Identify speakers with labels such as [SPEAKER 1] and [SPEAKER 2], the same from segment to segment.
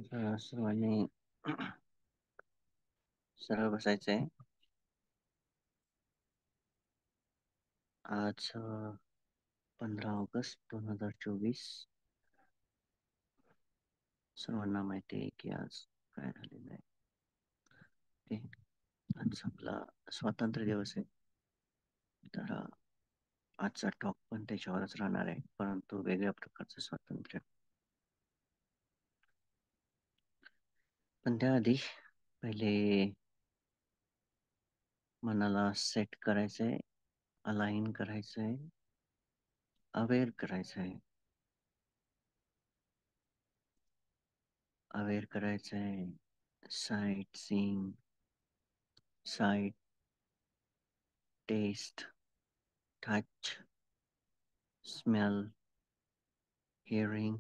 [SPEAKER 1] सर्वांनी सरळ बसायचंय. आज 15 ऑगस्ट 2024. सर्वांना माहिती आहे की आज काय झालेलं आहे ते. आज आपला स्वातंत्र्य दिवस आहे. तर आजचा टॉक पण त्याच्यावरच राहणार आहे, परंतु वेगळ्या प्रकारचं स्वातंत्र्य. पण त्याआधी पहिले मनाला सेट करायचंय, अलाइन करायचंय, अवेअर करायचंय. अवेअर करायचंय sight seeing, sight, taste, touch, smell, hearing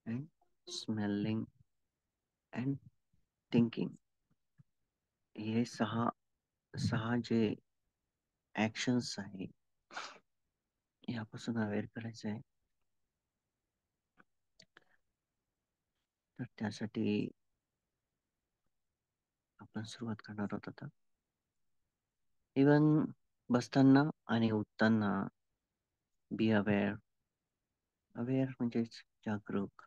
[SPEAKER 1] and smelling and thinking. हे सहा सहा जे ऍक्शन्स आहे यापासून अवेअर करायचं आहे. तर त्यासाठी आपण सुरुवात करणार आहोत आता. इवन बसताना आणि उठताना बी अवेअर. अवेअर म्हणजेच जागरूक.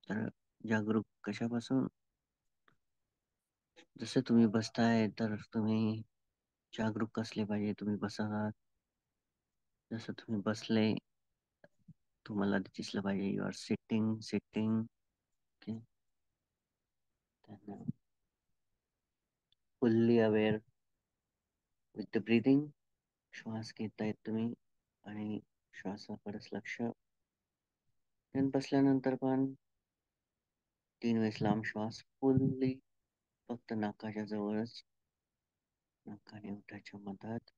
[SPEAKER 1] तर जागरूक कशापासून? जसे तुम्ही बसताय तर तुम्ही जागरूक असले पाहिजे. तुम्ही बसा, जसं तुम्ही बसले तुम्हाला दिसलं पाहिजे you are sitting sitting. Okay, fully aware with the breathing. श्वास घेतायत तुम्ही आणि श्वासाकडेच लक्ष. बसल्यानंतर पण 3 वेळेस लांब श्वास, फुल्ली, फक्त नाकाच्या जवळच, नाकाने ओठाच्या मधात.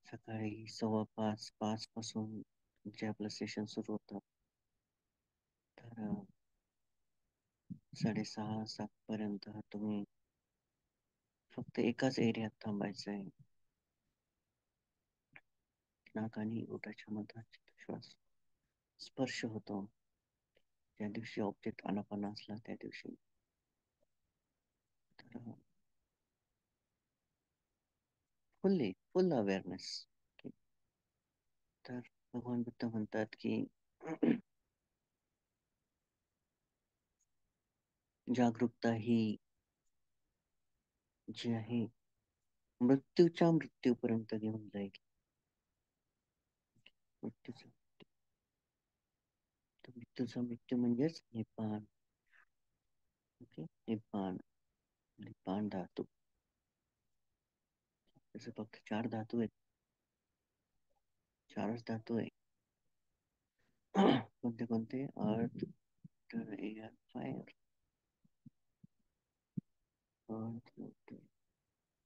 [SPEAKER 1] सकाळी 5:15 पासून जे आपलं सेशन सुरू होतं, तर 6:30-7 पर्यंत तुम्ही फक्त एकाच एरियात थांबायचं आहे. नाक आणि ओठाच्या मधात श्वास स्पर्श होतो. त्या दिवशी ऑब्जेक्ट आनापाना असला त्या दिवशी. तर फुल अवेअरनेस. तर भगवान बुद्ध म्हणतात की जागरूकता ही जी आहे मृत्यूच्या मृत्यूपर्यंत घेऊन जाईल. मृत्यूचा मृत्यूचा मृत्यू म्हणजेच निपान. ओके, निपान धातू. त्याचे फक्त 4 धातू आहेत. 4च धातू आहे. कोणते कोणते? अर्थ, वॉटर, एअर, फायर. अर्थ, वॉटर,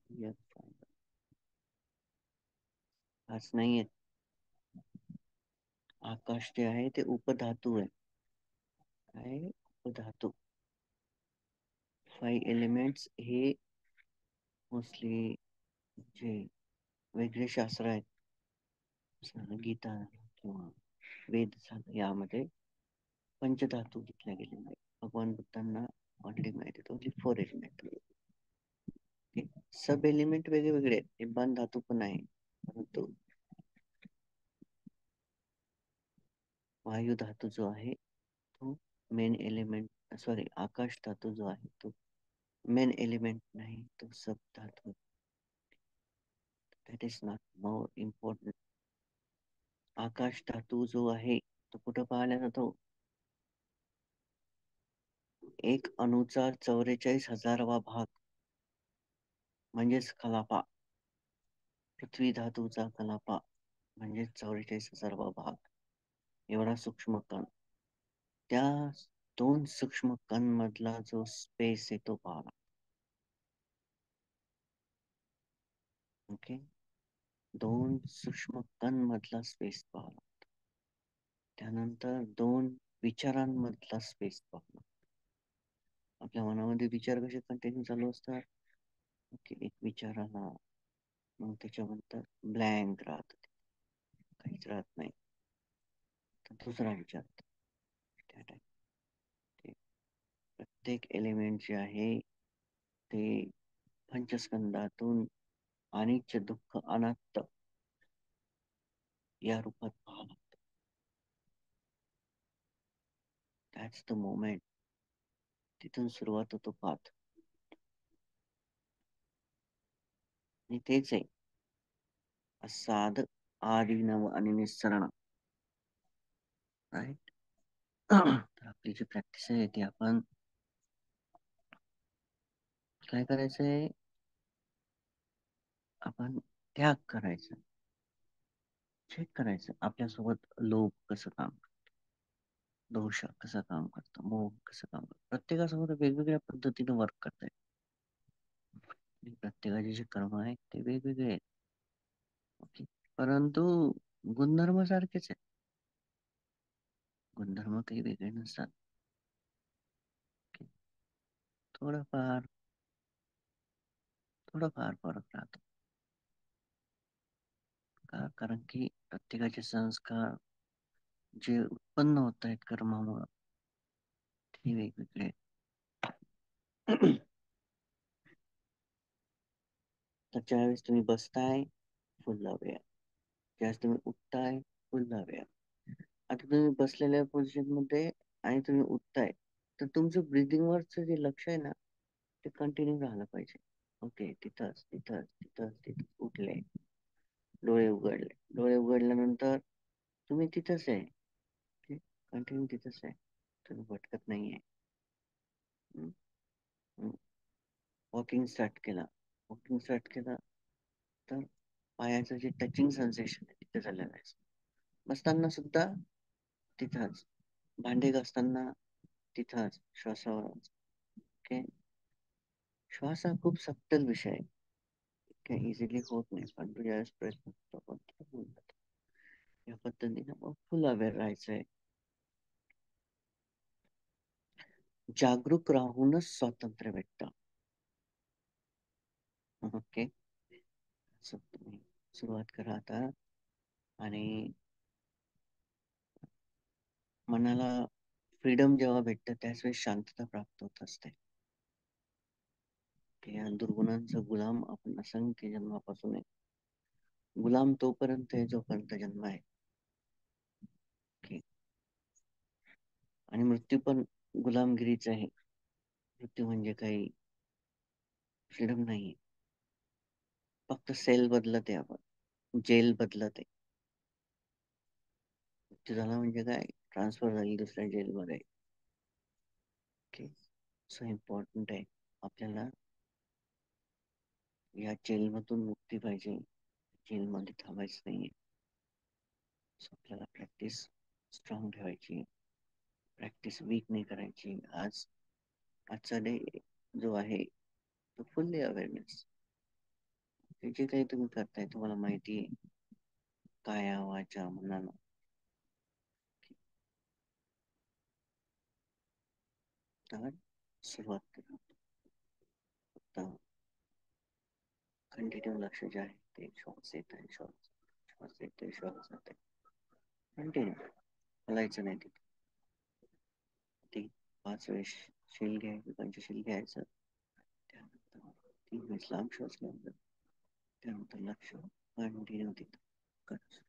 [SPEAKER 1] एअर, फायर. आज नाही आहेत. आकाश जे आहे ते उपधातू आहे. काय? उपधातू. 5 एलिमेंट्स हे मोस्टली जे वेगळे शास्त्र आहेत, गीता किंवा वेद यामध्ये पंचधातू घेतल्या गेलेले आहेत. भगवान बुद्धांना ऑलरेडी माहिती आहे, ओनली 4 एलिमेंट. सब एलिमेंट वेगळे वेगळे आहेत. निब्बाण धातू पण आहे, परंतु वायू धातू जो आहे तो मेन एलिमेंट, सॉरी, आकाश धातू जो आहे तो मेन एलिमेंट नाही, तो सब धातू. That is not more important. आकाश धातू जो आहे तो कुठं पाहिला जातो? एक अणुचा 44,000वा भाग म्हणजेच कलापा. पृथ्वी धातूचा कलापा म्हणजे 44,000वा भाग. एवढा सूक्ष्म कण. त्या 2 सूक्ष्म कण मधला जो स्पेस आहे तो पाहला. ओके, 2 सूक्ष्म कण मधला स्पेस पाहला. त्यानंतर 2 विचारांमधला स्पेस पाहला. आपल्या मनामध्ये विचार कसे कंटिन्यू चालू असतात. ओके, एक विचार आला, मग त्याच्यानंतर ब्लँक राहत, काहीच राहत नाही. तर दुसरा विचार त्या time ते प्रत्येक एलिमेंट जे आहे ते पंचस्कंदातून अनित्य दुःख अनात्त या रूपात पाहावं लागतं. That's the moment. तिथून सुरुवात होतो पाथ. आणि तेच आहे असाध आदिनव आणि निस्सरण. राईट. तर आपली जी प्रॅक्टिस आहे ती आपण काय करायचंय, आपण त्याग करायचं, चेक करायचं आपल्यासोबत लोभ कसं काम करतं, दोष कसं काम करतं, मोह कसं काम करतं. प्रत्येकासोबत वेगवेगळ्या पद्धतीने वर्क करताय. प्रत्येकाचे जे कर्म आहेत ते वेगवेगळे आहेत. ओके. परंतु गुणधर्म सारखेच आहेत. गुणधर्म काही वेगळे नसतात. ओके. थोडंफार थोडंफार फरक राहतो. का? कारण की प्रत्येकाचे संस्कार जे उत्पन्न होत आहेत कर्मामुळे ते वेगवेगळे आहेत. तर ज्यावेळेस तुम्ही बसताय फुल अवेअर, ज्यावेळेस तुम्ही उठताय फुल अवेअर. आता तुम्ही बसलेल्या पोझिशन मध्ये आणि तुम्ही उठताय, तर तुमचं ब्रिदिंग वरच जे लक्ष आहे ना ते कंटिन्यू राहिलं पाहिजे. ओके. तिथंच तिथंच तिथंच तिथं उठले, डोळे उघडले, डोळे उघडल्यानंतर तुम्ही तिथंच आहे. कंटिन्यू तिथंच आहे, तुम्ही भटकत नाहीये. वॉकिंग स्टार्ट केला, वॉकिंग स्टार्ट केला तर पायाचं जे टचिंग सेन्सेशन आहे तिथे झालेलं आहे. बसताना सुद्धा तिथंच, भांडे घासताना तिथंच, श्वासावरच. ओके. श्वास हा खूप सट्टल विषय आहे, काही इझिली होत नाही, पण तू ज्यावेळेस प्रयत्न करतो आपण होऊन जातो. या पद्धतीने मग फुल अवेअर राहायचंय. जागरूक राहूनच स्वातंत्र्य भेटतं. ओके. तुम्ही सुरुवात करा आता. आणि मनाला फ्रीडम जेव्हा भेटतं त्याच वेळेस शांतता प्राप्त होत असते. या दुर्गुणांचा गुलाम आपण असंख्य जन्मापासून आहे. गुलाम तोपर्यंत आहे जोपर्यंत जन्म आहे. ओके. आणि मृत्यू पण गुलामगिरीच आहे. मृत्यू म्हणजे काही फ्रीडम नाही. फक्त सेल बदलत आहे, आपण जेल बदलत आहे. मृत्यू झाला म्हणजे काय, ट्रान्सफर झाली दुसऱ्या जेलमध्ये. ओके. सो इम्पॉर्टंट आहे आपल्याला या जेलमधून मुक्ती पाहिजे, जेलमध्ये थांबायचं नाहीये. सो आपल्याला प्रॅक्टिस स्ट्रॉंग ठेवायची, प्रॅक्टिस वीक नाही करायची. आजचा डे जो आहे तो फुल्ली अवेअरनेस. जे काही तुम्ही करताय तुम्हाला माहिती आहे, काया वाचा मनानं. तर सुरुवात करा. फक्त कंटिन्यू लक्ष जे आहे ते श्वास येत आहे, श्वास येते, श्वास जाते. कंटिन्यू हलायचं नाही. तिथे ती 5 वेळेस शील घ्यायचं, पंचशील घ्यायचं. त्यानंतर 3 वेळेस लांब श्वास घ्यायचा. त्यानंतर लक्ष कंटिन्यू तिथं करायचं.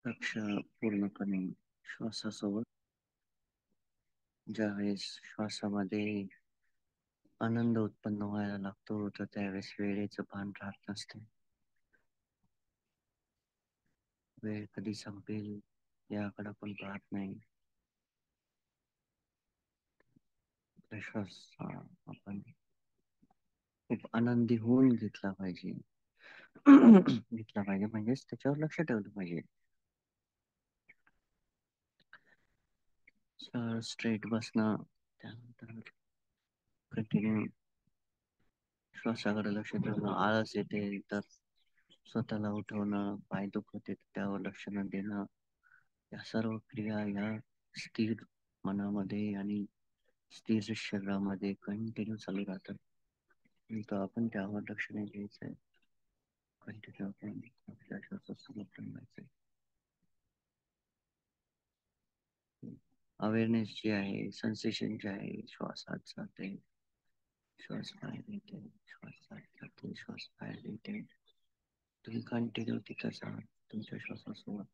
[SPEAKER 1] लक्ष पूर्णपणे श्वासासोबत ज्यावेळेस श्वासामध्ये आनंद उत्पन्न व्हायला लागतो तर त्यावेळेस वेळेचं भान राहत नसते. वेळ कधी संपेल याकडे पण पाहत नाही. श्वास आपण खूप आनंदी होऊन घेतला पाहिजे. घेतला पाहिजे म्हणजेच त्याच्यावर लक्ष ठेवलं पाहिजे. स्ट्रेट बसणं, त्यानंतर कंटिन्यू श्वासाकडे लक्ष ठेवणं. आळस येते तर स्वतःला उठवणं, पाय दुखत येत त्यावर लक्ष न देणं, या सर्व क्रिया या स्थिर मनामध्ये आणि स्थिर शरीरामध्ये कंटिन्यू चालू राहतात. तर आपण त्यावर लक्ष नाही द्यायचंय. कंटिन्यू आपण आपल्या श्वासासोबत रमायचंय. अवेअरनेस जी आहे, सेन्सेशन जे आहे, श्वासात जाते, श्वास बाहेर येते, श्वास आत जाते, श्वास बाहेर येते. तुम्ही कंटिन्यू तिथंच आहात तुमच्या श्वासासोबत.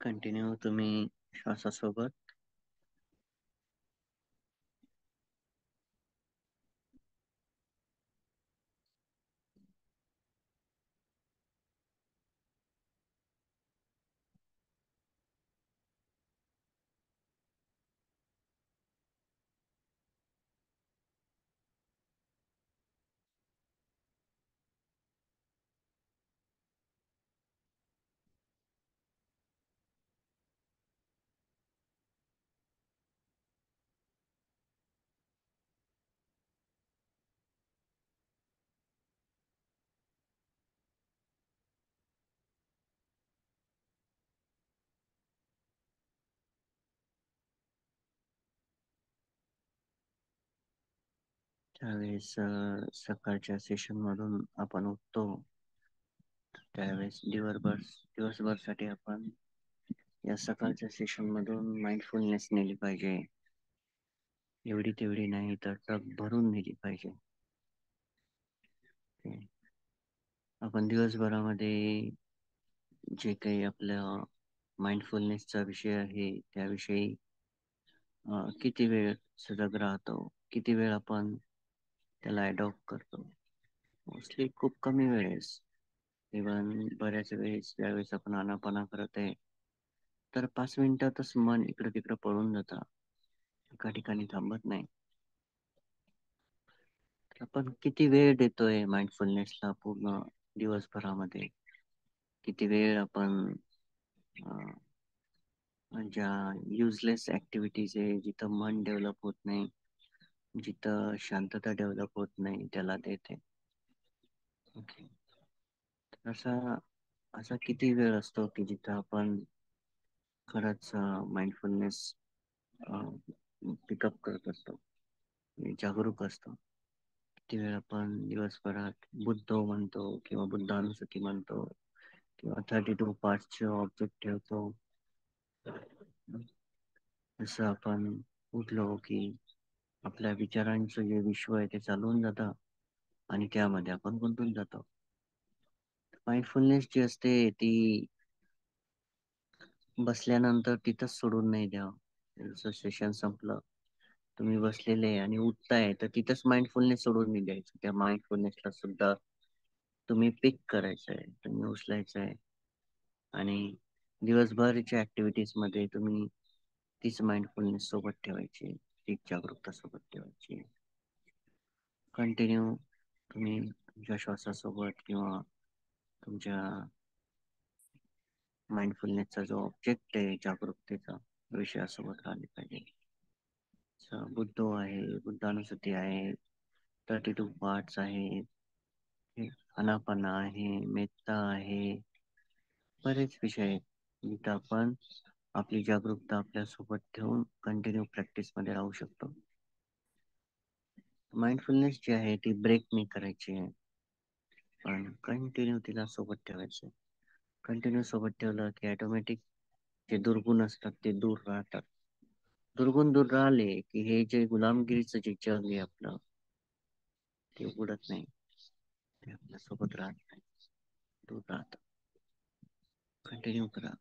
[SPEAKER 1] कंटिन्यू तुम्ही श्वासासोबत त्यावेळेस सकाळच्या सेशन मधून आपण उठतो, त्यावेळेस दिवसभरसाठी आपण या सकाळच्या सेशन मधून माइंडफुलनेस नेली पाहिजे. एवढी तेवढी नाही तर टक भरून नेली पाहिजे. ते आपण दिवसभरामध्ये जे काही आपल्या माइंडफुलनेसचा विषय आहे त्याविषयी किती वेळ सजग राहतो, किती वेळ आपण त्याला अडॉप्ट करतो. मोस्टली खूप कमी वेळेस. इव्हन बऱ्याच वेळेस ज्यावेळेस आपण आनापाना करत आहे तर 5 मिनिटातच मन इकडे तिकडे पळून जातं, एका ठिकाणी थांबत नाही. तर आपण किती वेळ देतोय माइंडफुलनेसला पूर्ण दिवसभरामध्ये? किती वेळ आपण ज्या युजलेस ऍक्टिव्हिटीज आहे, जिथं मन डेव्हलप होत नाही, जिथं शांतता डेव्हलप होत नाही, त्याला देते. ओके. असा असा किती वेळ असतो की जिथं आपण खरंच माइंडफुलनेस पिकअप करत असतो, जागरूक असतो? किती वेळ आपण दिवसभरात बुद्ध म्हणतो किंवा बुद्धानुस्मृती म्हणतो किंवा 32 पार्टचे ऑब्जेक्ट ठेवतो. जसं आपण उठलो की आपल्या विचारांचं जे विश्व आहे ते चालवून जातं आणि त्यामध्ये आपण गुंतून जातो. माइंडफुलनेस जी असते ती बसल्यानंतर तिथंच सोडून नाही द्यावं. जसं सेशन संपलं, तुम्ही बसलेले आणि उठताय तर तिथंच माइंडफुलनेस सोडून नाही द्यायचं. त्या माइंडफुलनेसला सुद्धा तुम्ही पिक करायचं आहे, तुम्ही उचलायचं आहे आणि दिवसभरच्या ऍक्टिव्हिटीज मध्ये तुम्ही तीच माइंडफुलनेस सोबत ठेवायची, तीच जागरूकता सोबत ठेवायची. कंटिन्यू तुम्ही तुमच्या श्वासासोबत किंवा तुमच्या माइंडफुलनेसचा जो ऑब्जेक्ट आहे जागरूकतेचा विषयासोबत राहिले पाहिजे. बुद्ध आहे, बुद्धानुस्मृती आहे, 32 पार्ट्स आहे, अनापना आहे, मेत्ता आहे, बरेच विषय आहेत जिथं आपण आपली जागरूकता आपल्या सोबत ठेवून कंटिन्यू प्रॅक्टिस मध्ये राहू शकतो. माइंडफुलनेस जी आहे ती ब्रेक नाही करायची आहे, पण कंटिन्यू तिला सोबत ठेवायचं. कंटिन्यू सोबत ठेवलं की ऑटोमॅटिक जे दुर्गुण असतात ते दूर राहतात. दुर्गुण दूर राहिले की हे जे गुलामगिरीचं जे जग आहे आपलं, ते उघडत नाही, ते आपल्या सोबत राहत नाही, दूर राहत. कंटिन्यू करा.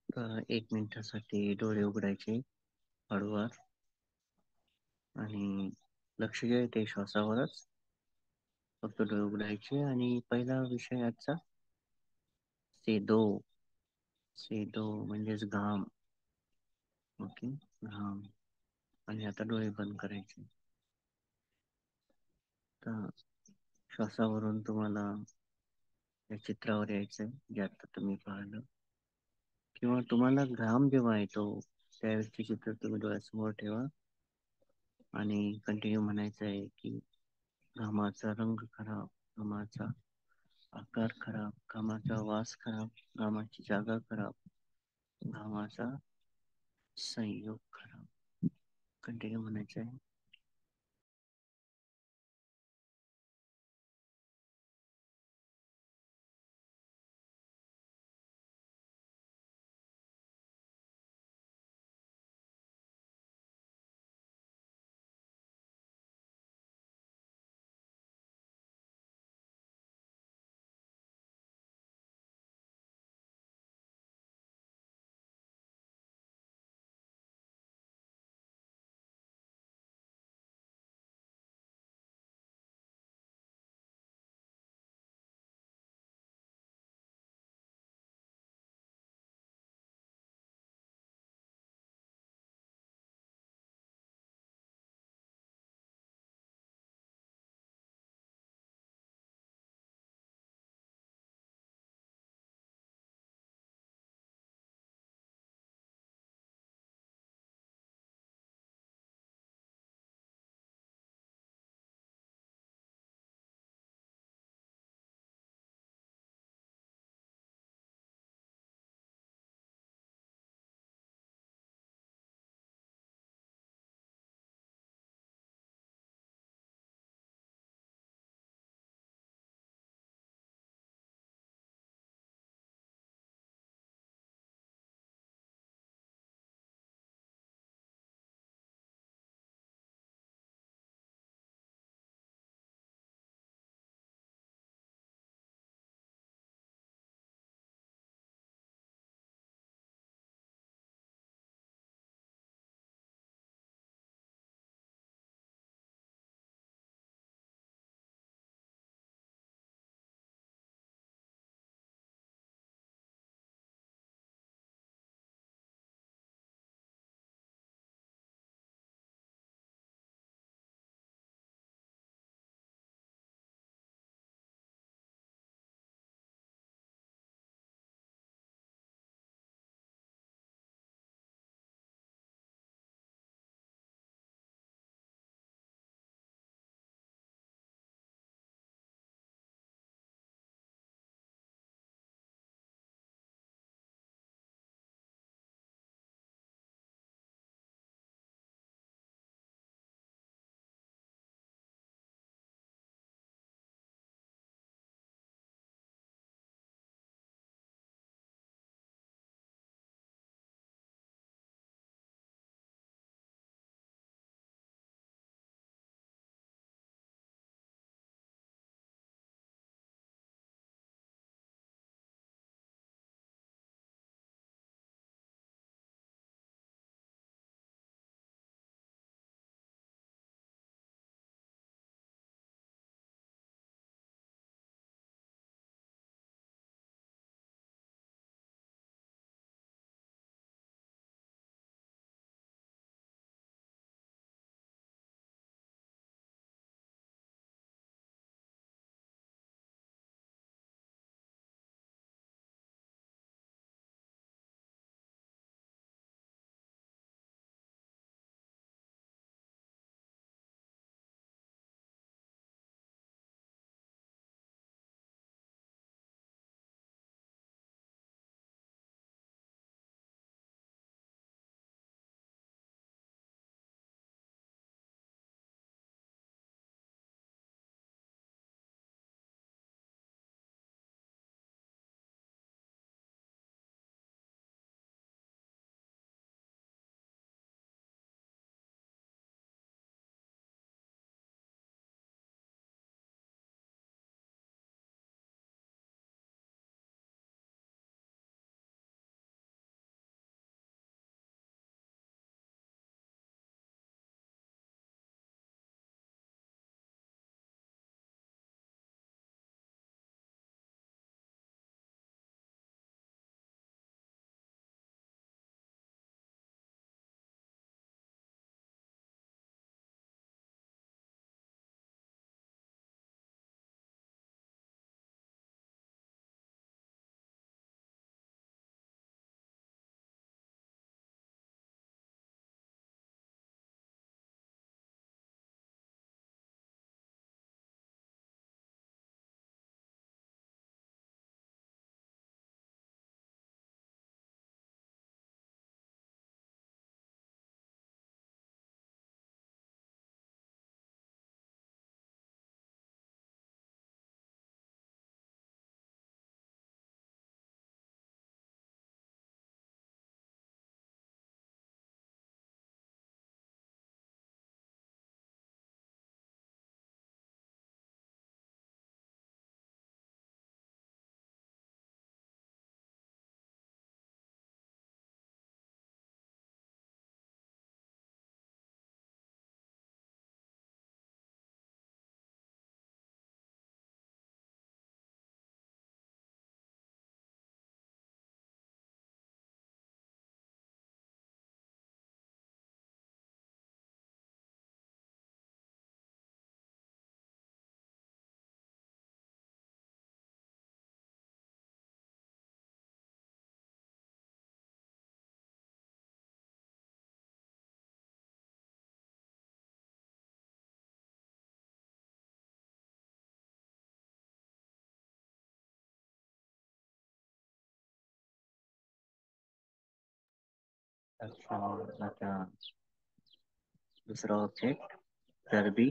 [SPEAKER 1] तर 1 मिनिटासाठी डोळे उघडायचे हळूवार आणि लक्ष जे आहे ते श्वासावरच. फक्त डोळे उघडायचे आणि पहिला विषय आजचा सेदो. सेदो म्हणजेच घाम. ओके, घाम. आणि आता डोळे बंद करायचे. तर श्वासावरून तुम्हाला या चित्रावर यायचंय जे आता तुम्ही पाहिलं, किंवा तुम्हाला घाम जेव्हा येतो त्यावेळेसचे चित्र तुम्ही डोळ्यासमोर ठेवा आणि कंटिन्यू म्हणायचं आहे की घामाचा रंग खराब, घामाचा आकार खराब, घामाचा वास खराब, घामाची जागा खराब, घामाचा संयोग खराब. कंटिन्यू म्हणायचं आहे. आता दुसरा ऑब्जेक्ट चरबी.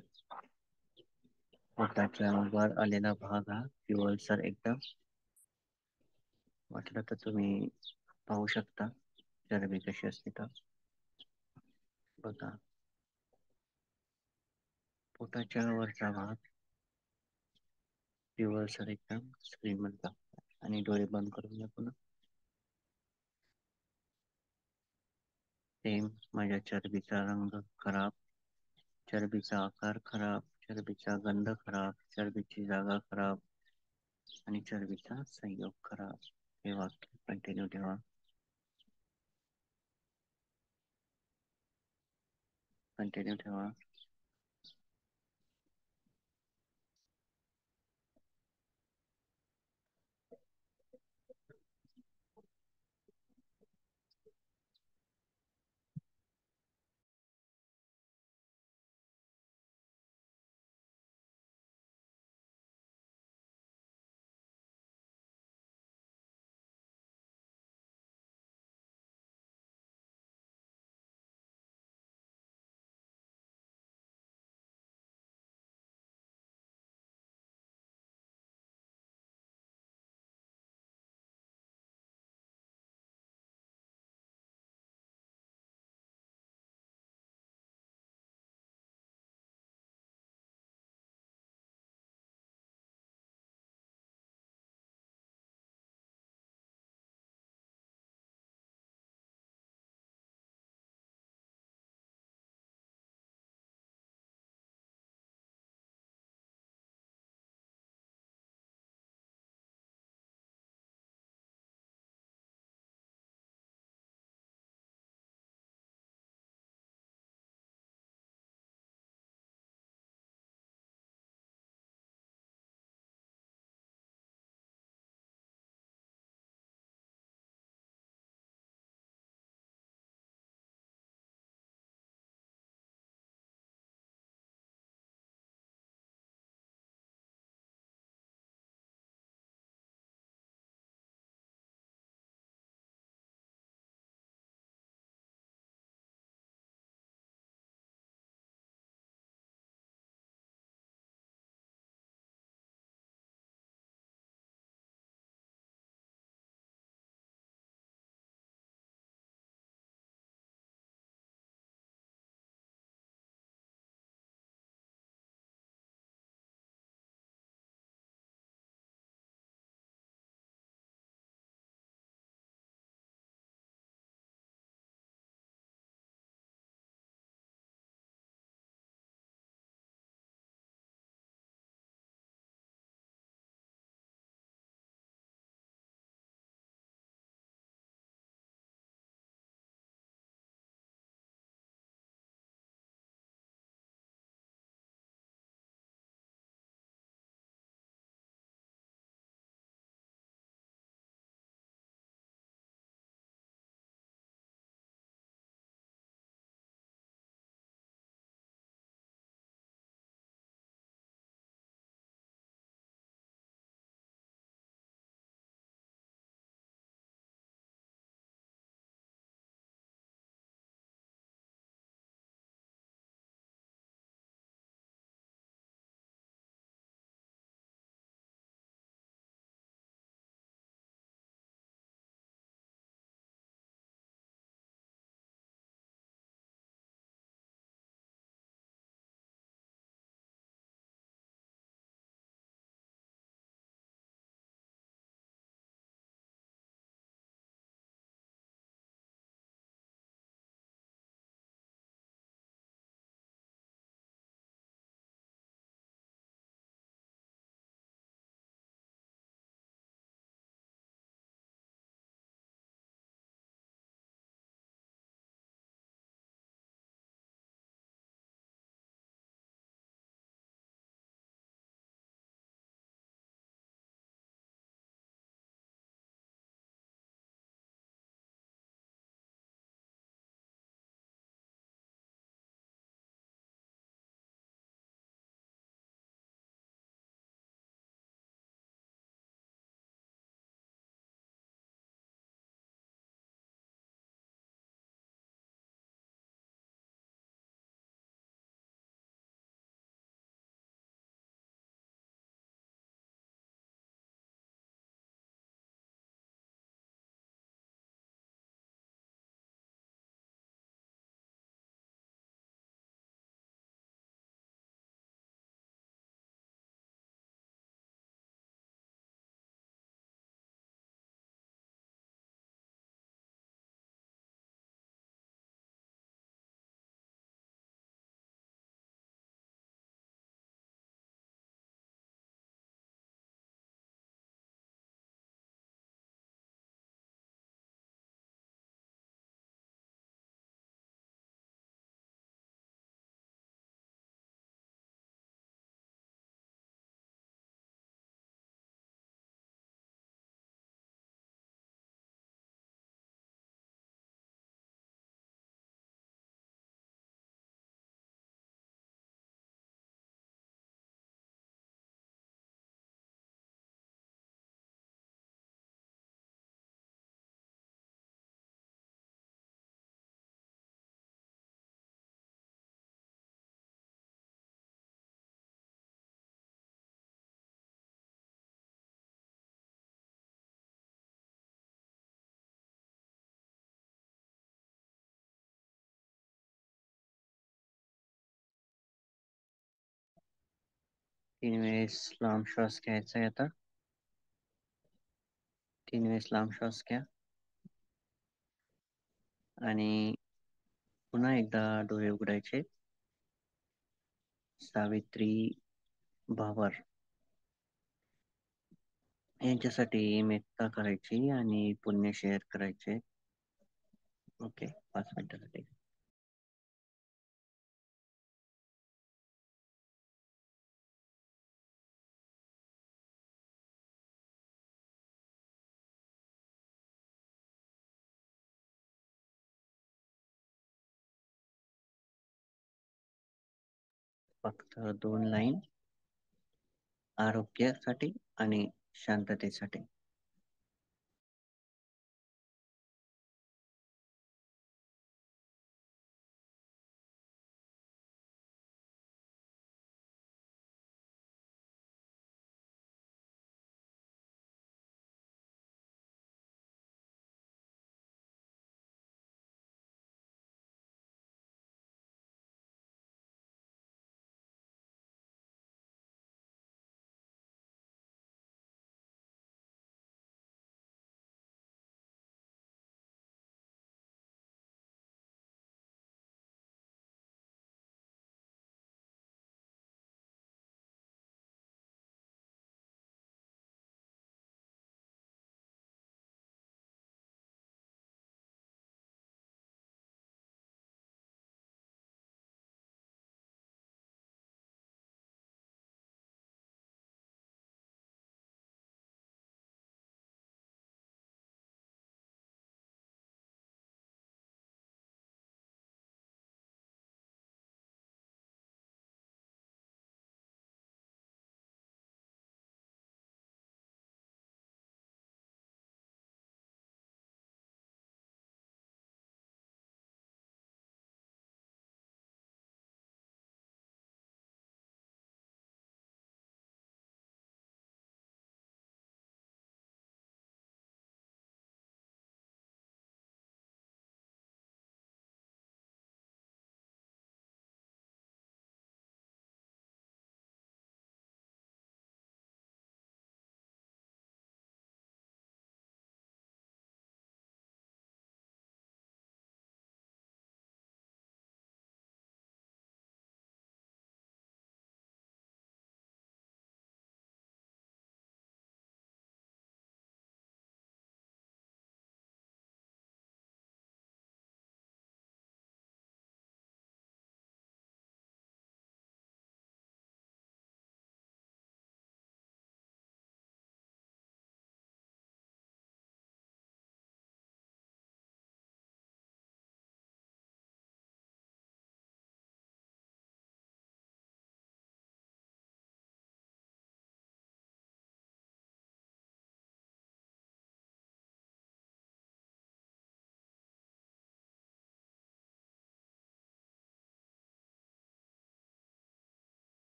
[SPEAKER 1] पोटाच्या वर आलेला भाग हा पिवळसर एकदम. वाटलं तर तुम्ही पाहू शकता चरबी कशी असते तर. बघा, पोटाच्या वरचा भाग पिवळसर एकदम श्रीमंत. आणि डोळे बंद करून घ्या पुन्हा. सेम माझ्या चरबीचा रंग खराब, चरबीचा आकार खराब, चरबीचा गंध खराब, चरबीची जागा खराब आणि चरबीचा संयोग खराब. हे वाक्य कंटिन्यू ठेवा. कंटिन्यू ठेवा. तीन वेळेस लांब श्वास घ्यायचा आहे आता. तीन वेळेस लांब श्वास घ्या आणि पुन्हा एकदा डोळे उघडायचे. सावित्री भावर यांच्यासाठी मेत्ता करायची आणि पुण्य शेअर करायचे. ओके, 5 मिनिटासाठी. फक्त 2 लाईन आरोग्यासाठी आणि शांततेसाठी.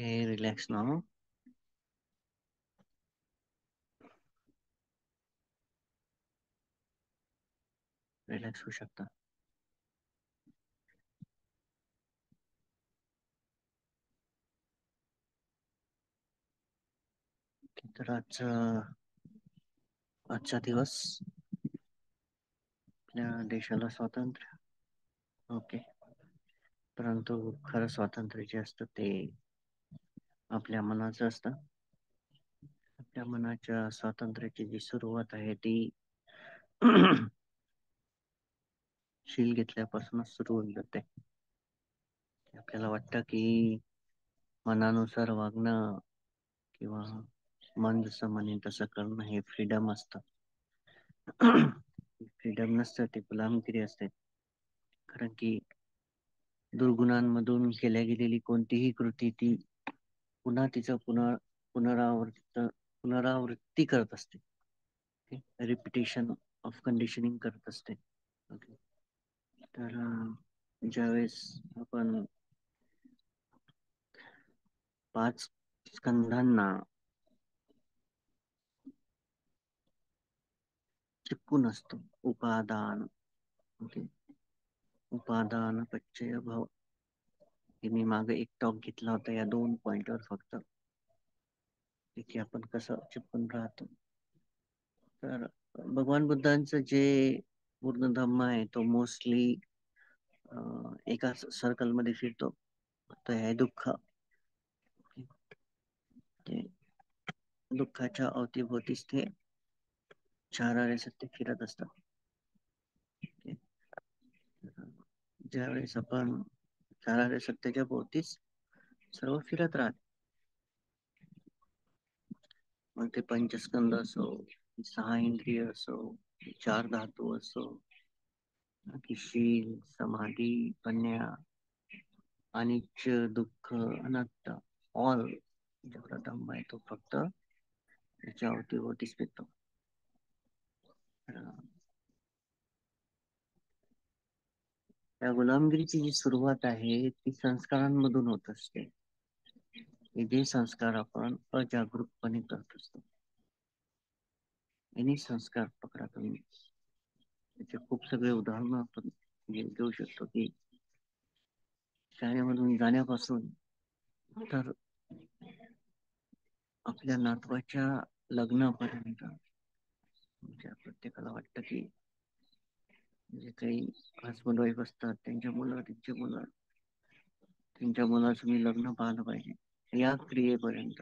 [SPEAKER 1] Okay, relax now. रिलॅक्स होऊ शकता. तर आजचा दिवस आपल्या देशाला स्वातंत्र्य. ओके. परंतु खरं स्वातंत्र्य जे असतं ते आपल्या मनाचं असतं. आपल्या मनाच्या स्वातंत्र्याची जी सुरुवात आहे ती शील घेतल्यापासूनच सुरू होऊन जाते. आपल्याला वाटतं की मनानुसार वागणं किंवा मन जसं म्हणेल तसं करणं हे फ्रीडम असतं. फ्रीडम नसतं, ते गुलामगिरी असते. कारण की दुर्गुणांमधून केल्या गेलेली कोणतीही कृती ती पुन्हा तिचं पुनरावृत्ती करत असते. रिपिटेशन ऑफ कंडिशनिंग करत असते. ओके. तर ज्यावेळेस आपण 5 स्कंधांना चिपकून असतो, उपादान. ओके. उपादान पच्चय भाव, हे मी मागे एक टॉक घेतला होता या 2 पॉइंटवर फक्त, की आपण कसं चिपकून राहतो. तर भगवान बुद्धांचं जे पूर्ण धम्म आहे तो मोस्टली एका सर्कलमध्ये फिरतो. तो आहे दुःख. ते दुःखाच्या अवतीभोवतीच ते चार आरे सत्य फिरत असतात. ज्यावेळेस आपण चार आरे सत्याच्या भोवतीच सर्व फिरत राहत, मग ते पंचस्कंद असो, 6 इंद्रिय असो, 4 धातू असो, की शील, समाधी, प्रज्ञा, अनिच्च, दुःख, अनात्ता, ऑल जेवढा धम्म आहे तो फक्त त्याच्या अवतीभोवतीच फिरतो. त्या गुलामगिरीची जी सुरुवात आहे ती संस्कारांमधून होत असते. जे संस्कार आपण अजागरूकपणे करत असतो. आणि संस्कार पकडा तुम्ही, त्याचे खूप सगळे उदाहरण आपण घेऊ शकतो. की शाळेमधून जाण्यापासून तर आपल्या नातवाच्या लग्नापर्यंत, म्हणजे प्रत्येकाला वाटतं की जे काही हसबंड वाईफ असतात त्यांच्या मुलाचं मी लग्न पाहिलं पाहिजे, या क्रियेपर्यंत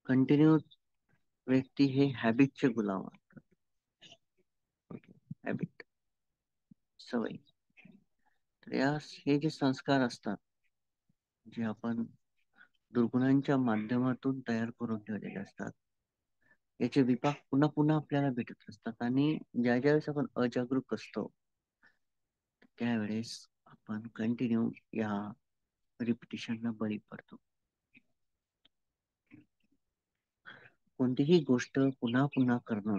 [SPEAKER 1] कंटिन्यू व्यक्ती हे हॅबिटचे गुलाम असतात. हॅबिट, सवय. तर हे जे संस्कार असतात, जे आपण दुर्गुणांच्या माध्यमातून तयार करून ठेवलेले असतात, याचे विपाक पुन्हा पुन्हा आपल्याला भेटत असतात. आणि ज्या ज्यावेळेस आपण अजागरूक असतो त्यावेळेस आपण कंटिन्यू या रिपिटिशनला बळी पडतो. कोणतीही गोष्ट पुन्हा पुन्हा करणं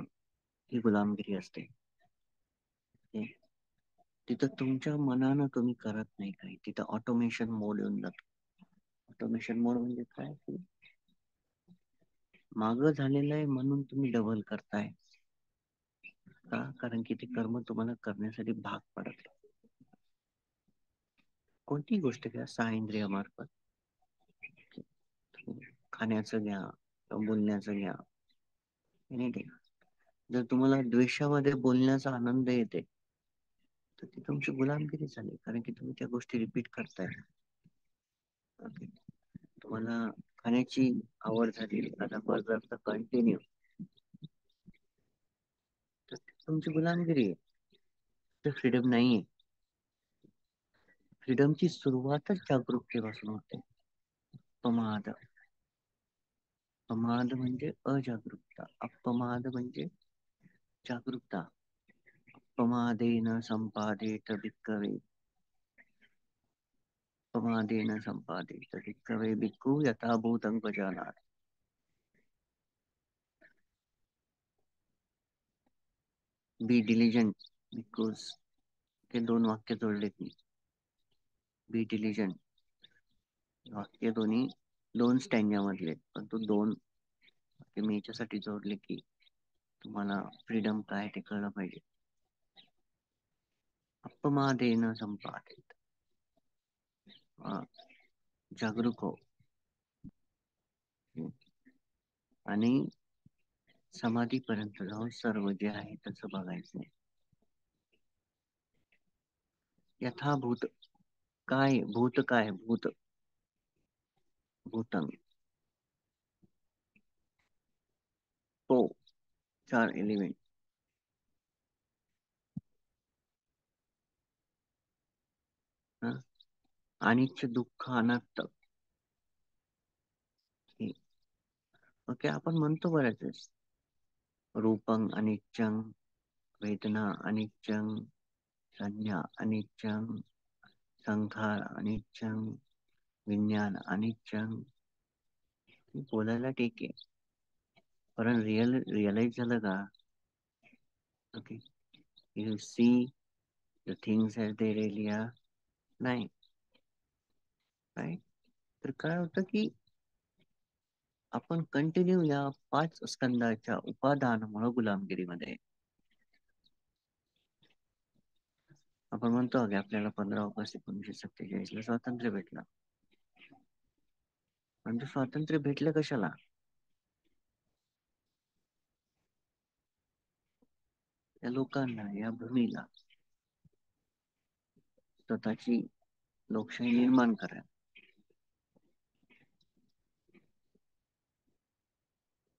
[SPEAKER 1] ही गुलामगिरी असते. तिथं तुमच्या मनानं तुम्ही करत नाही काही, तिथं ऑटोमेशन मोड येऊन जातो. ऑटोमेशन मोड म्हणजे काय, की मागं झालेलं आहे म्हणून तुम्ही डबल करताय का? कारण की ते कर्म तुम्हाला करण्यासाठी भाग पडत आहे. कोणतीही गोष्ट घ्या 6 इंद्रियामार्फत, खाण्याचं घ्या, बोलण्याचं घ्या, एनिथिंग. जर तुम्हाला द्वेषामध्ये बोलण्याचा आनंद येते तर ती तुमची गुलामगिरी झाली, कारण की तुम्ही त्या गोष्टी रिपीट करताय. तुम्हाला खाण्याची आवड झाली एखादा पदार्थ कंटिन्यू, तर तुमची गुलामगिरी आहे, तर फ्रीडम नाहीये. फ्रीडमची सुरुवातच जागरूकतेपासून होते. अपमाद, अपमाद म्हणजे अजागरूकता, अपमाद म्हणजे जागरूकता. अपमादेन संपादित भिक्खवे, अपमादेन संपादित भिक्खवे भिक्खू यथा भूतं गजानन. बी डिलिजंट बिकॉज, ते 2 वाक्य जोडलेत मी. बी डिलिजन वाक्य दोन्ही दोन स्टँजा मधले आहेत, पण तो दोन वाक्य मी याच्यासाठी जोडले की तुम्हाला फ्रीडम काय ते कळलं पाहिजे. अपमादेन संपादित, जागरूक हो. आणि समाधीपर्यंत जाऊन सर्व जे आहे तसं बघायचं. यथाभूत काय भूत, काय भूत, भूतम तो चार एलिमेंट. अनिच्छ दुःख अनात्त. ओके, आपण म्हणतो बऱ्याच वेळेस रूपं अनिच्चं, वेदना अनिच्चं, संज्ञा अनिच्चं, संखार अनिच्चं, विज्ञान अनिच्चं. बोलायला ठीक आहे, पण रिअलाइज झालं का? Okay, you see the things as they really are. नाही, राईट. तर काय होतं की आपण कंटिन्यू या 5 स्कंदाच्या उपादानामुळे गुलामगिरीमध्ये. आपण म्हणतो की आपल्याला 15 ऑगस्ट 1947 ला स्वातंत्र्य भेटलं, पण ते स्वातंत्र्य भेटलं कशाला? या लोकांना, या भूमीला स्वतःची लोकशाही निर्माण करा.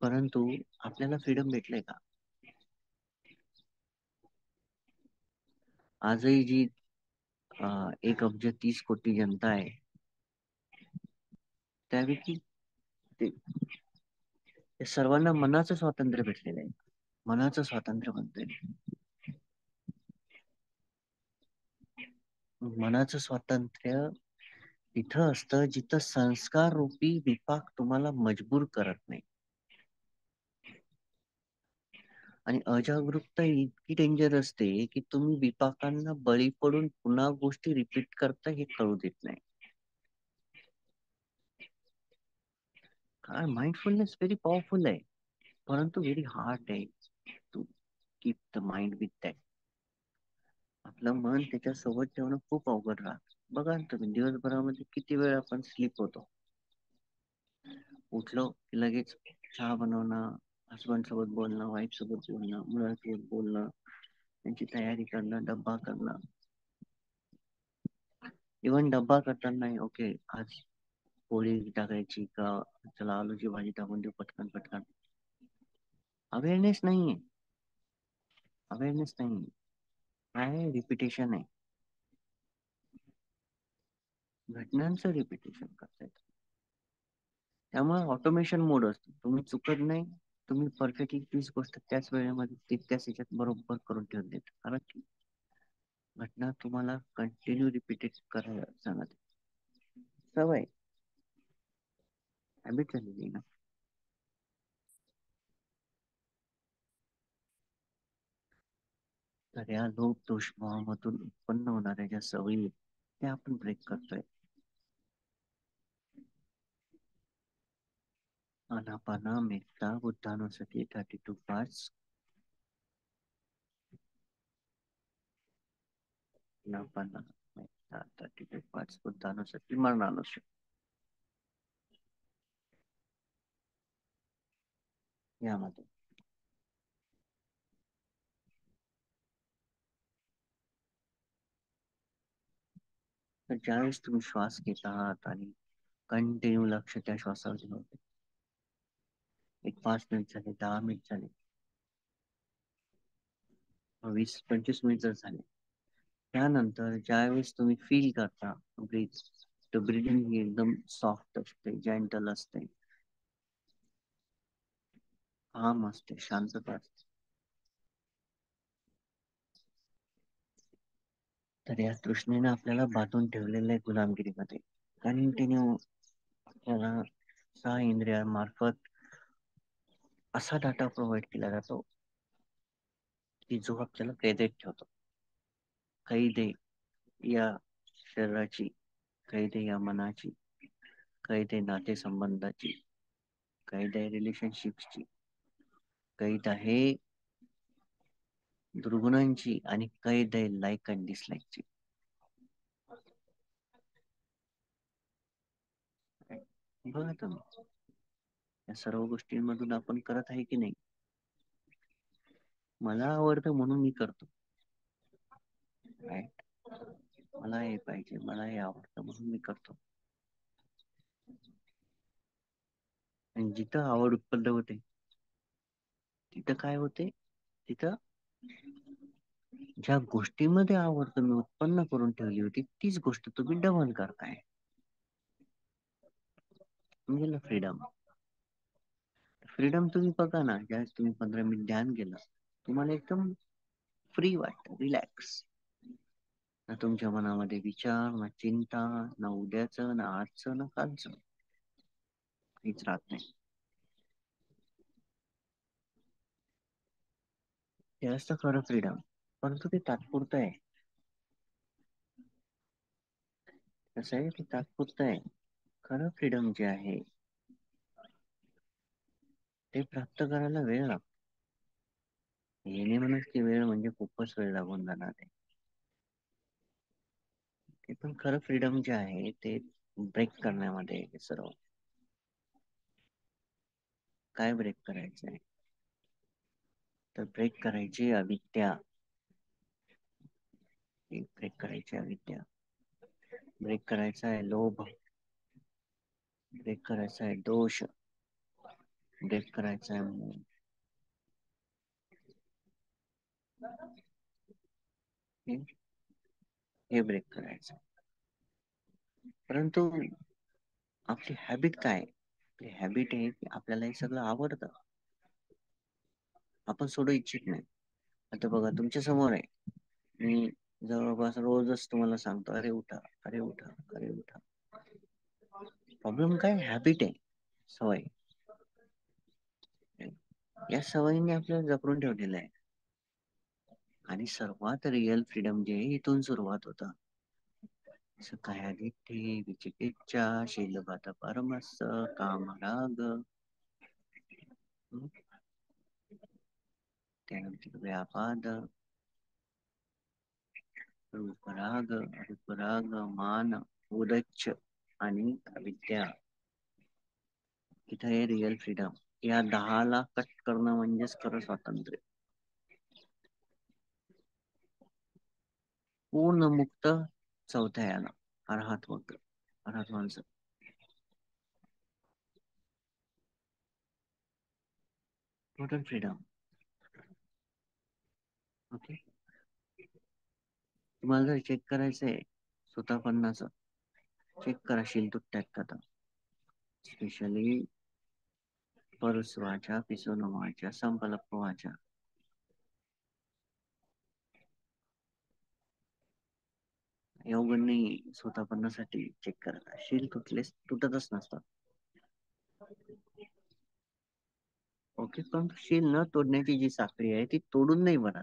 [SPEAKER 1] परंतु आपल्याला फ्रीडम भेटलंय का? आजही जी 1 अब्ज 30 कोटी जनता आहे, त्यापैकी ते सर्वांना मनाचं स्वातंत्र्य भेटलेलं आहे. मनाचं स्वातंत्र्य म्हणतोय. मनाचं स्वातंत्र्य तिथं असतं जिथं संस्कार रूपी विपाक तुम्हाला मजबूर करत नाही. आणि अजागरूकता इतकी डेंजर असते की तुम्ही विपाकांना बळी पडून पुन्हा गोष्टी रिपीट करता हे कळू देत नाही. काय माइंडफुलनेस व्हेरी पॉवरफुल आहे, परंतु व्हेरी हार्ड आहे to keep the mind with that. आपलं मन त्याच्यासोबत ठेवणं खूप अवघड राहत. बघा ना तुम्ही, दिवसभरामध्ये किती वेळ आपण स्लीप होतो. उठलो की लगेच चहा बनवणं, हसबंड सोबत बोलणं, वाईफ सोबत बोलणं, मुलांसोबत बोलणं, त्यांची तयारी करणं, डब्बा करणं. इव्हन डब्बा करताना ओके आज पोळी टाकायची का, चला आलूची भाजी टाकून देऊ पटकन पटकन. अवेअरनेस नाहीये, अवेअरनेस नाहीये. काय रिपिटेशन आहे, घटनांचं रिपिटेशन करतायत. त्यामुळे ऑटोमेशन मोड असतो, तुम्ही चुकत नाही, तुम्ही परफेक्टली तीच गोष्ट त्याच वेळेमध्ये तितक्याच ह्याच्यात बरोबर करून ठेवून देत, कारण की घटना तुम्हाला कंटिन्यू रिपीटेड करायला सांगत. सवय, हॅबिट झालेली ना. तर या लोभ दोष मोहामधून उत्पन्न होणाऱ्या ज्या सवयी त्या आपण ब्रेक करतोय. आनापाना मेहता बुद्धानुसती 32 पार्ट्स. आनापाना मेहता 32 पार्ट्स, बुद्धानुसती मरणानुसती. यामध्ये तर ज्यावेळेस तुम्ही श्वास घेत आहात आणि कंटिन्यू लक्ष त्या श्वासावर ठेवून, एक 5 मिनिट झाले, 10 मिनिट झाले, 20-25 मिनिट जर झाले, त्यानंतर ज्यावेळेस तुम्ही फील करता ब्रीथ, तर ब्रीदिंग ही एकदम सॉफ्ट असते, जेंटल असते, काम असते, शांतता असते. तर या तृष्णेने आपल्याला बांधून ठेवलेलं आहे गुलामगिरीमध्ये. कंटिन्यू आपल्याला 6 इंद्रियांमार्फत असा डाटा प्रोव्हाइड केला जातो की जो आपल्याला कैदेत ठेवतो. कैद आहे या शरीराची कैद आहे या मनाची, कैद आहे नातेसंबंधाची, कैद आहे रिलेशनशिपची, कैद आहे दुर्गुणांची, आणि कैद आहे लाईक अँड डिसलाईकची. बघा तुम्ही, या सर्व गोष्टींमधून आपण करत आहे की नाही? मला आवडतं म्हणून मी करतो, राईट. मला हे पाहिजे, मला हे आवडतं म्हणून मी करतो. आणि जिथं आवड उत्पन्न होते तिथं काय होते? तिथं ज्या गोष्टीमध्ये आवड तुम्ही उत्पन्न करून ठेवली होती तीच गोष्ट तुम्ही डबल करताय. म्हणजे फ्रीडम. फ्रीडम तुम्ही बघा ना, ज्यावेळेस तुम्ही 15 मिनिट ध्यान केलं, तुम्हाला एकदम फ्री वाटतं, रिलॅक्स. ना तुमच्या मनामध्ये विचार, ना चिंता, ना उद्याचं, ना आजचं, ना कालचं, काहीच राहत नाही. हे असतं खरं फ्रीडम. परंतु ते तात्पुरतं आहे. कसं आहे, ते तात्पुरतं आहे. खरं फ्रीडम जे आहे ते प्राप्त करायला वेळ लागतो. हे नाही म्हणत की वेळ म्हणजे खूपच वेळ लागून जाणार आहे. ते पण खरं फ्रीडम जे आहे ते ब्रेक करण्यामध्ये आहे सर्व. काय ब्रेक करायचं आहे? तर ब्रेक करायची अविद्या. ब्रेक करायची अविद्या. ब्रेक करायचा आहे लोभ. ब्रेक करायचा आहे दोष. ब्रेक करायचा आहे मोह. हे हे ब्रेक करायचं. परंतु आपली हॅबिट काय? आपली हॅबिट आहे की आपल्याला हे सगळं आवडतं, आपण सोडू इच्छित नाही. आता बघा तुमच्या समोर आहे, मी जवळपास रोजच तुम्हाला सांगतो, अरे उठा, अरे उठा, अरे उठा. प्रॉब्लेम काय? हॅबिट आहे, सवय. या सवयीने आपल्याला जपडून ठेवलेलं आहे. आणि सर्वात रिअल फ्रीडम जे आहे इथून सुरुवात होतं. सकायादित्य विचिकिच्छा शीलबत परमस्स कामराग. त्यानंतर व्यापाद, रूपराग, रूपराग, मान, उदच्च आणि अविद्या. इथं आहे रिअल फ्रीडम. या 10ला कट करणं म्हणजेच खरं स्वातंत्र्य. पूर्ण मुक्त चौथ्या याला अर्हत होत. अर्हत माणसं. Total freedom. ओके. तुम्हाला जर चेक करायचंय स्वतःपन्नाचं, चेक करा शीलतुट्यात कथा. स्पेशली परस्वाच्या, पिसोनवाच्या, संकल्पवाच्या. अवघड नाही स्वतःपणासाठी चेक करा. शील तुटतच नसतात. ओके. पण शील न तोडण्याची जी साखळी आहे ती तोडून नाही बनत.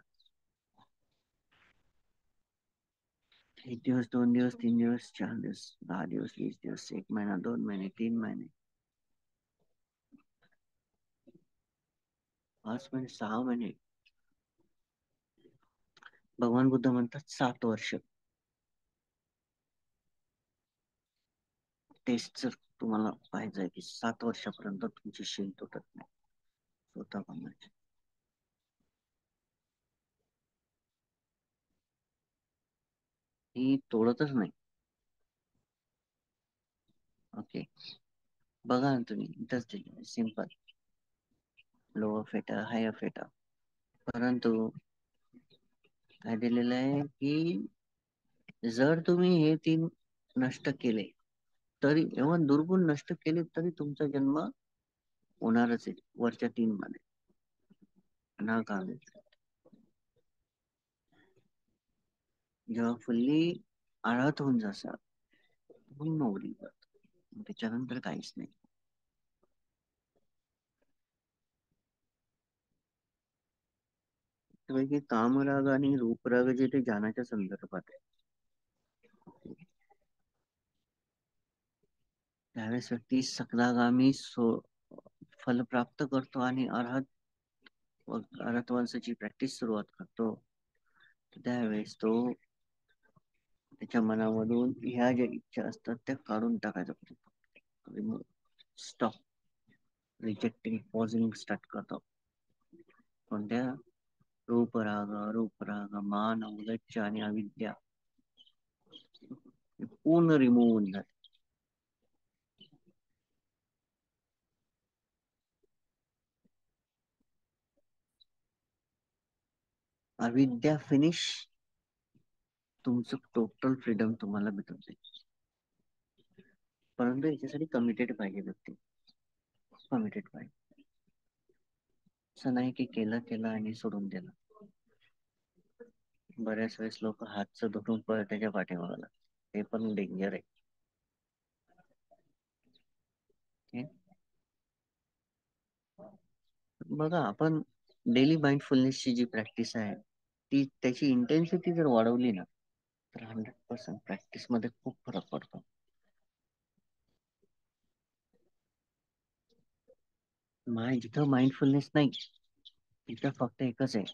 [SPEAKER 1] एक दिवस, 2 दिवस, 3 दिवस, 4 दिवस, 10 दिवस, 20 दिवस, 1 महिना, 2 महिने, 3 महिने, 5 महिने, 6 महिने. भगवान बुद्ध म्हणतात 7 वर्ष. टेस्ट जर तुम्हाला पाहिजे की 7 वर्षापर्यंत तुमची शील तुटत नाही स्वतःपणाची. ही तोडतच नाही. ओके. बघा ना तुम्ही, इथंच दिलं सिंपल. लोअर फेटा, हायर फेटा. परंतु काय दिलेलं आहे की जर तुम्ही हे 3 नष्ट केले, तरी एवढं दुर्गुण नष्ट केले तरी तुमचा जन्म होणारच आहे वरच्या 3 मध्ये. अनागामी. जेव्हा फुल्ली आळात होऊन जातात मग नवरी जात, त्याच्यानंतर काहीच नाही. त्यापैकी कामराग आणि रूपराग जे ते जाण्याच्या संदर्भात आहे. त्यावेळेस व्यक्ती सकलागामी फल प्राप्त करतो आणि अर्हतवंशाची प्रॅक्टिस सुरुवात करतो. त्यावेळेस तो त्याच्या मनामधून ह्या ज्या इच्छा असतात त्या काढून टाकायचा प्रयत्न, स्टॉप, रिजेक्टिंग, पॉझिंग स्टार्ट करतो. कोणत्या? रूपराग, मान, उलच्च आणि अविद्या पूर्ण रिमूव्ह होऊन जाते. अविद्या फिनिश, तुमचं टोटल फ्रीडम तुम्हाला भेटून जाईल. परंतु याच्यासाठी कमिटेड पाहिजे व्यक्ती, कमिटेड पाहिजे. असं नाही की केलं केलं आणि सोडून दिलं. बऱ्याच वेळेस लोक हातचं धरून त्याच्या पाठीमागे लागतात. हे पण डेंजर आहे. बघा, आपण डेली माइंडफुलनेसची जी प्रॅक्टिस आहे ती त्याची इंटेन्सिटी जर वाढवली ना तर 100% प्रॅक्टिस मध्ये खूप फरक पडतो. जिथं माइंडफुलनेस नाही तिथं फक्त एकच आहे.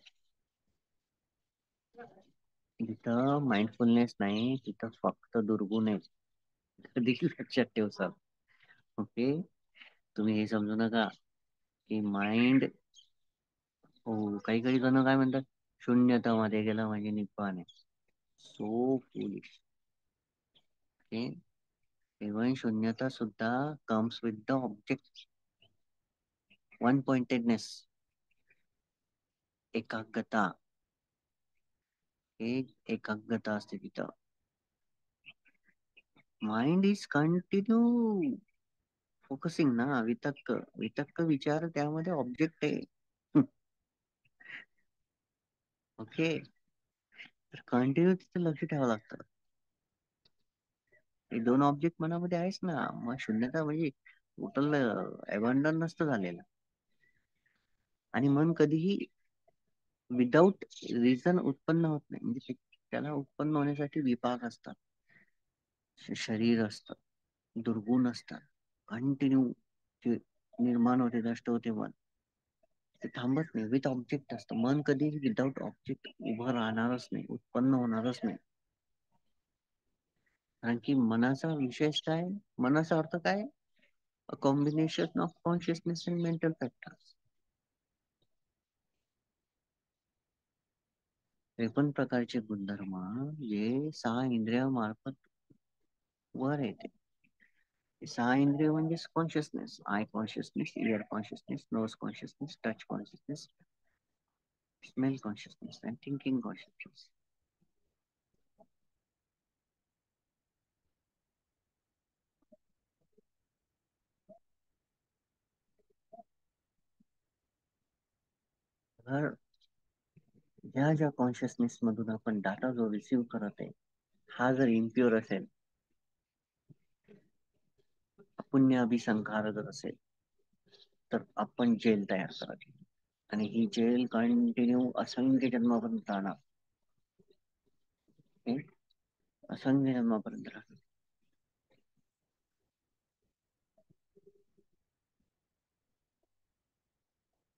[SPEAKER 1] जिथं माइंडफुलनेस नाही तिथं फक्त दुर्गुण आहे. कधी लक्षात ठेव सर. ओके, तुम्ही हे समजू नका की माइंड, हो, काही काही जण काय म्हणतात, शून्यता मध्ये गेला म्हणजे निप्पान आहे. So foolish. ओके, इव्हन शून्यता सुद्धा comes with the object, one pointedness, एकाग्रता. एकाग्रता असते तिथं. माइंड इज कंटिन्यू फोकसिंग ना. वितक्क विचार त्यामध्ये ऑब्जेक्ट आहे. ओके, तर कंटिन्यू तिथे लक्ष ठेवावं लागतं. हे दोन ऑब्जेक्ट मनामध्ये आहेच ना. मग शून्यता म्हणजे टोटल अबंडन नसतं झालेलं. आणि मन कधीही विदाऊट रिझन उत्पन्न होत नाही. म्हणजे त्याला उत्पन्न होण्यासाठी विपाक असतात, शरीर असतं, दुर्गुण असतात. कंटिन्यू जे निर्माण होते, नष्ट होते मन, ते थांबत नाही. विथ ऑब्जेक्ट असतं मन. कधीही विदाऊट ऑब्जेक्ट उभं राहणारच नाही, उत्पन्न होणारच नाही. कारण की मनाचा विशेष काय, मनाचा अर्थ काय, a combination of consciousness and mental factors. 53 प्रकारचे गुणधर्म जे 6 इंद्रियामार्फत वर येते. 6 इंद्रिय म्हणजे consciousness, eye consciousness, ear consciousness, nose consciousness, touch consciousness, smell consciousness and thinking consciousness. तर ज्या ज्या कॉन्शियसनेस मधून आपण डाटा जो रिसीव्ह करत आहे हा जर इम्प्युअर असेल, अपुण्य अभिसंखार जर असेल, तर आपण जेल तयार करावी. आणि ही जेल कंटिन्यू असंख्य जन्मापर्यंत राहणार. असंख्य जन्मापर्यंत राहणार.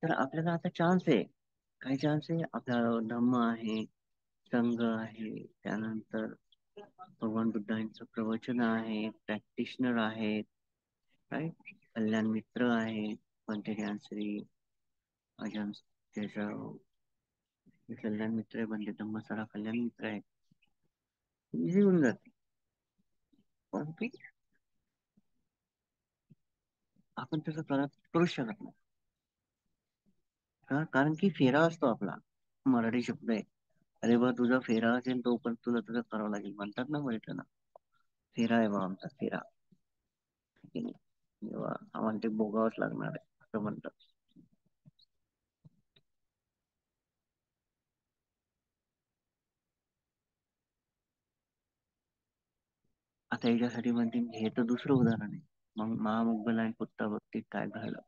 [SPEAKER 1] तर आपल्याला आता चान्स आहे. काय चान्स आहे? आपला धम्म आहे, संघ आहे, त्यानंतर भगवान बुद्धांचं प्रवचन आहे, प्रॅक्टिशनर आहेत, राईट, कल्याण मित्र आहे, पंचज्ञान श्री अजन त्याचं कल्याण मित्र आहे, म्हणजे धम्मसारा कल्याण मित्र आहे. इझी होऊन जाते. परंतु आपण तसं करू शकत नाही. कारण की फेरा असतो आपला, मराठी शब्द आहे. अरे बा, तुझा फेरा असेल तोपर्यंत तुला तुझं करावं लागेल, म्हणतात ना म्हटलं ना. फेरा आहे बा आमचा, फेरा. तेव्हा आम्हाला ते भोगावंच लागणार आहे असं म्हणतात. आता याच्यासाठी म्हणते हे तर दुसरं उदाहरण आहे. मग महामुग्गल आणि पुत्ता बाबतीत काय घडलं,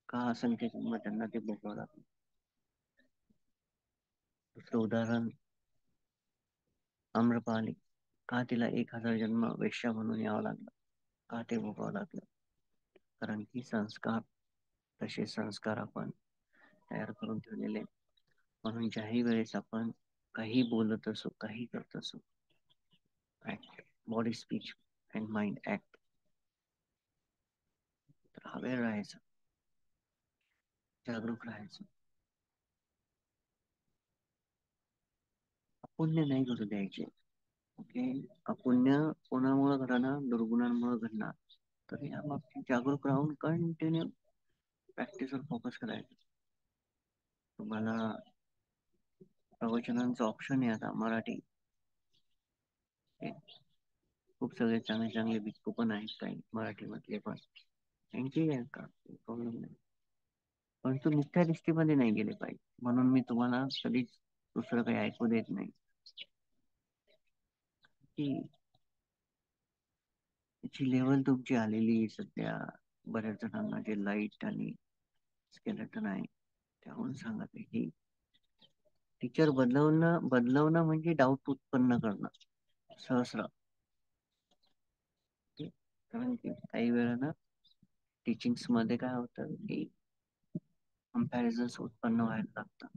[SPEAKER 1] का असंख्य जन्म त्यांना ते भोगावं लागलं. दुसरं उदाहरण, आम्रपाली, का तिला 1000 जन्म वेश्या म्हणून यावं लागलं. का ते भोगावं लागलं? कारण की संस्कार, तसे संस्कार आपण तयार करून ठेवलेले आहेत. म्हणून ज्याही वेळेस आपण काही बोलत असो, काही करत असो, act, body speech and mind act, तर अवेअर राहायचं, जागरूक राहायचं. अपुण्य नाही घडू द्यायचे. ओके, अपुण्य कोणामुळे घडणार? दुर्गुणांमुळे घडणार. तर या बाबतीत जागरूक राहून कंटिन्यू प्रॅक्टिसवर फोकस करायचं. तुम्हाला प्रवचनांचं ऑप्शन आहे आता मराठी. हे खूप सगळे चांगले चांगले भिक्खू पण आहेत, काही मराठीमधले पण, त्यांची आहे का प्रॉब्लेम नाही. पण तू नुसत्या दृष्टीमध्ये नाही गेले पाहिजे, म्हणून मी तुम्हाला कधीच दुसरं काही ऐकू देत नाही. की त्याची लेवल तुमची आलेली आहे सध्या. बऱ्याच जणांना जे लाईट आणि स्केलेटन आहे त्याहून सांगत आहे की टीचर बदलवणं बदलवणं म्हणजे डाऊट उत्पन्न करणं सहस्र. कारण की काही वेळा टीचिंग्स मध्ये काय होतं की कम्पॅरिझन्स उत्पन्न व्हायला लागतात,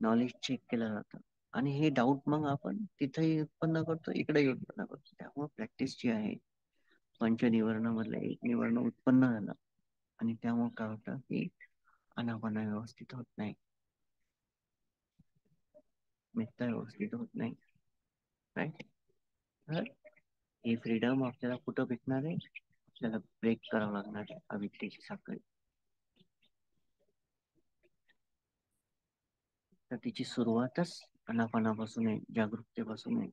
[SPEAKER 1] नॉलेज चेक केलं जातं, आणि हे डाऊट मग आपण तिथेही उत्पन्न करतो, इकडेही उत्पन्न करतो. त्यामुळे प्रॅक्टिस जी आहे, पंचनिवर्णामधलं एक निवर्ण उत्पन्न झालं, आणि त्यामुळे काय होतं की अनापना व्यवस्थित होत नाही, मित्र व्यवस्थित होत नाही. राईट. तर ही फ्रीडम आपल्याला कुठं भेटणार आहे? आपल्याला ब्रेक करावं लागणार आहे अविद्येची साखळी. तर तिची सुरुवातच अनापनापासून आहे, जागरूकतेपासून आहे.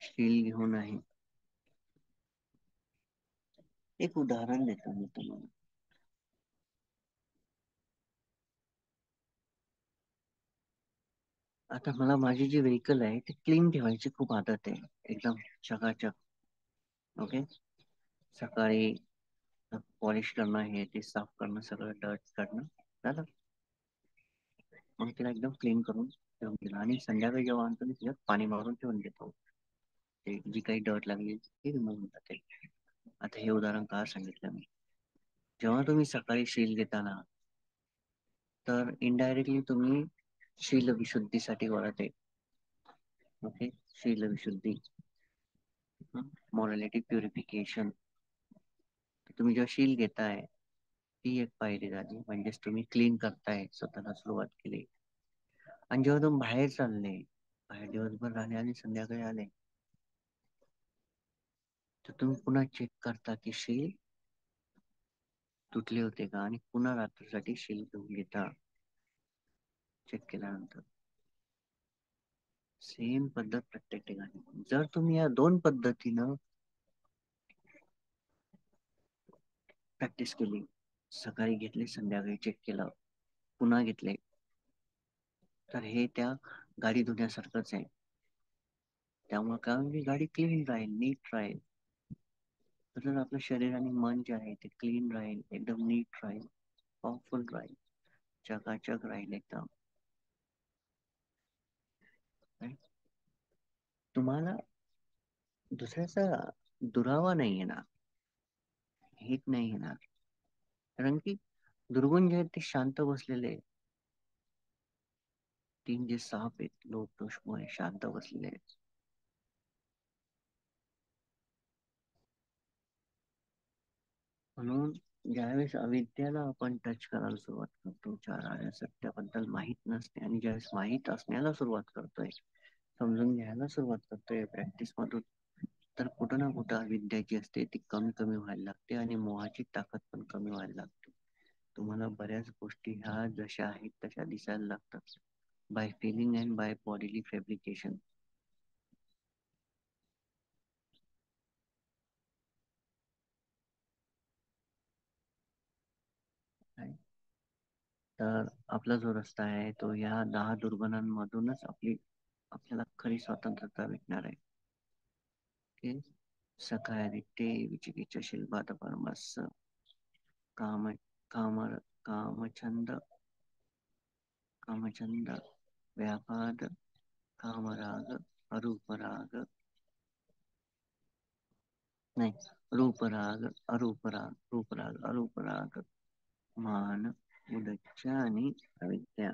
[SPEAKER 1] शील घेऊन आहे. एक उदाहरण देतो मी तुम्हाला. आता मला माझी जी व्हेकल आहे ती क्लीन ठेवायची खूप आदत आहे, एकदम चकाचक. ओके, सकाळी पॉलिश करणं, हे ते साफ करणं, सगळं डस्ट काढणं झालं, मग तिला एकदम क्लीन करून ठेवून दिलं, आणि संध्याकाळी जेव्हा आणतो मी तिच्यात पाणी मारून ठेवून देतो, ते जी काही डर्ट लागली ती रिमूव्ह होऊन जाते. आता हे उदाहरण का सांगितलं मी? जेव्हा तुम्ही सकाळी शील घेताना, तर इनडायरेक्टली तुम्ही शील विशुद्धीसाठी वळत आहे. ओके, शील विशुद्धी, मॉरॅलिटी प्युरिफिकेशन. तुम्ही जेव्हा शील घेताय, ती एक पायरी झाली, म्हणजेच तुम्ही क्लीन करताय, स्वतःला सुरुवात केली. आणि जेव्हा तुम्ही बाहेर चालले, बाहेर दिवसभर राहिले आणि संध्याकाळी आले, तर तुम्ही पुन्हा चेक करता की शील तुटले होते का, आणि पुन्हा रात्रीसाठी शील घेऊन घेता, चेक केल्यानंतर. सेम पद्धत प्रत्येक ठिकाणी. जर तुम्ही या दोन पद्धतीनं प्रॅक्टिस केली, सकाळी घेतले, संध्याकाळी चेक केलं, पुन्हा घेतले, तर हे त्या गाडी धुण्यासारखंच आहे. त्यामुळे काय म्हणजे गाडी क्लीन राहील, नीट राहील. तसंच आपलं शरीर आणि मन जे आहे ते क्लीन राहील, एकदम नीट राहील, पॉवरफुल राहील, चकाचक राहील एकदम. Right? तुम्हाला दुसऱ्याचा दुरावा नाही येणार, हित नाही येणार. कारण की दुर्गुण जे आहेत ते शांत बसलेले आहेत. तीन जे साप आहेत, लोभ दोष मोह, शांत बसलेले आहेत. म्हणून ज्यावेळेस अविद्याला आपण टच करायला सुरुवात करतो, चार आर्य सत्याबद्दल माहित नसते, आणि ज्यावेळेस माहित असण्याला सुरुवात करतोय, समजून घ्यायला सुरुवात करतोय प्रॅक्टिस मधून, तर कुठं ना कुठं अविद्या जी असते ती कमी कमी व्हायला लागते, आणि मोहाची ताकद पण कमी व्हायला लागते. तुम्हाला बऱ्याच गोष्टी ह्या जशा आहेत तशा दिसायला लागतात, by feeling and by bodily fabrication. तर आपला जो रस्ता आहे तो या 10 दुर्गुणांमधूनच आपल्याला खरी स्वतंत्रता भेटणार आहे. ओके, सकाळरिते विचिकित्साशील बाध परमस, काम काम कामछंद कामछंद व्यापाद कामराग अरूपराग, नाही, रूपराग अरूपराग, रूपराग अरूपराग, मान उदच्च आणि अविद्या,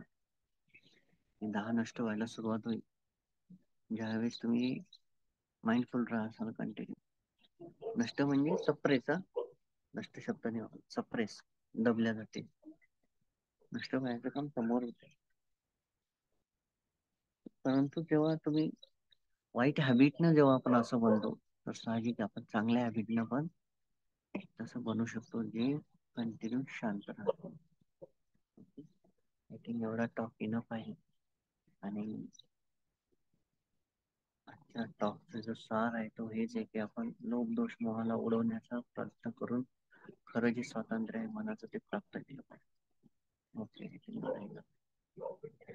[SPEAKER 1] हे 10 नष्ट व्हायला सुरुवात होईल ज्यावेळेस तुम्ही माइंडफुल राहाल कंटिन्यू. नष्ट म्हणजे सप्रेस, नष्ट शब्दाने सप्रेस, दबल्या जाते. नष्ट व्हायचं काम समोर होते. परंतु जेव्हा तुम्ही वाईट हॅबिटनं जेव्हा आपण असं म्हणतो, तर साहजिक आपण चांगल्या हॅबिटनं पण तसं बनू शकतो, जे कंटिन्यू शांत राहतो. आय थिंक एवढा टॉक इनफ आहे. आणि आजच्या टॉकचा जो सार आहे तो हेच आहे की आपण लोभ दोष मोहाला उडवण्याचा प्रयत्न करून खरं जे स्वातंत्र्य आहे मनाचं ते प्राप्त केलं पाहिजे. ओके.